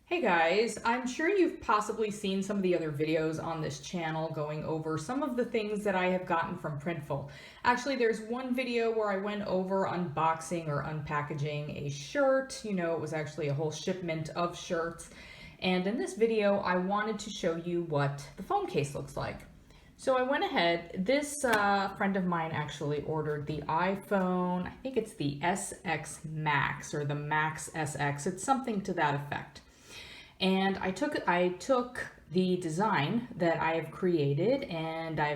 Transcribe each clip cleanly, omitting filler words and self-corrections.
Hey guys, I'm sure you've possibly seen some of the other videos on this channel going over some of the things that I have gotten from Printful. Actually, there's one video where I went over unboxing or unpackaging a shirt. It was actually a whole shipment of shirts. And in this video, I wanted to show you what the phone case looks like. So I went ahead, this friend of mine actually ordered the iPhone, I think it's the SX Max or the Max SX, it's something to that effect. And I took the design that I have created, and I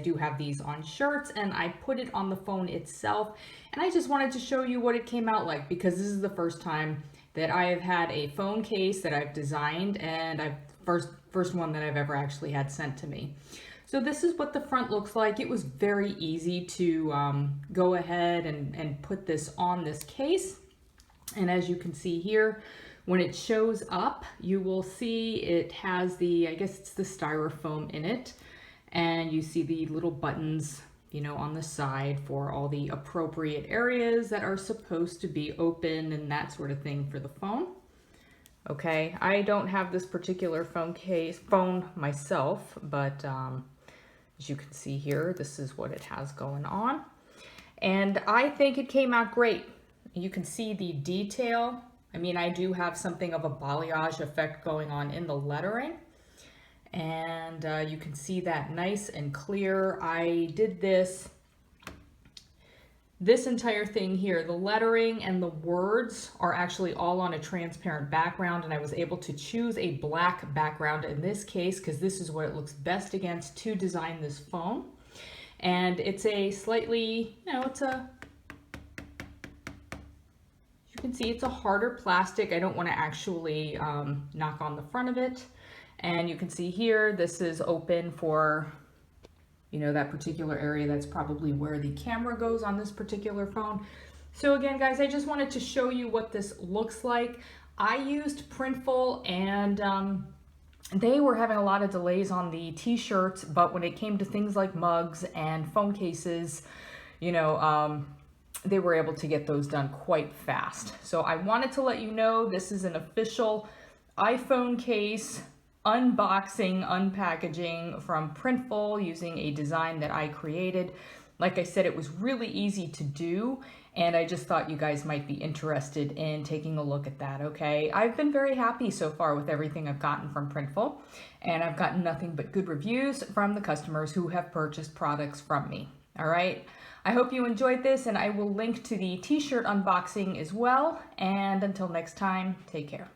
do have these on shirts, and I put it on the phone itself. And I just wanted to show you what it came out like, because this is the first time that I have had a phone case that I've designed, and first one that I've ever actually had sent to me. So this is what the front looks like. It was very easy to go ahead and put this on this case. And as you can see here, when it shows up, you will see it has I guess it's the styrofoam in it. And you see the little buttons, on the side for all the appropriate areas that are supposed to be open and that sort of thing for the phone. Okay, I don't have this particular phone myself, but as you can see here, this is what it has going on. And I think it came out great. You can see the detail. I mean, I do have something of a balayage effect going on in the lettering. And you can see that nice and clear. I did this entire thing here. The lettering and the words are actually all on a transparent background, and I was able to choose a black background in this case because this is what it looks best against to design this phone. And it's a slightly, you can see it's a harder plastic. I don't want to actually knock on the front of it. And you can see here, this is open for, that particular area. That's probably where the camera goes on this particular phone. So again, guys, I just wanted to show you what this looks like. I used Printful, and they were having a lot of delays on the t-shirts, but when it came to things like mugs and phone cases, they were able to get those done quite fast. So I wanted to let you know this is an official iPhone case unboxing, unpackaging from Printful using a design that I created. Like I said, it was really easy to do, and I just thought you guys might be interested in taking a look at that, okay? I've been very happy so far with everything I've gotten from Printful, and I've gotten nothing but good reviews from the customers who have purchased products from me, all right? I hope you enjoyed this, and I will link to the t-shirt unboxing as well. And until next time, take care.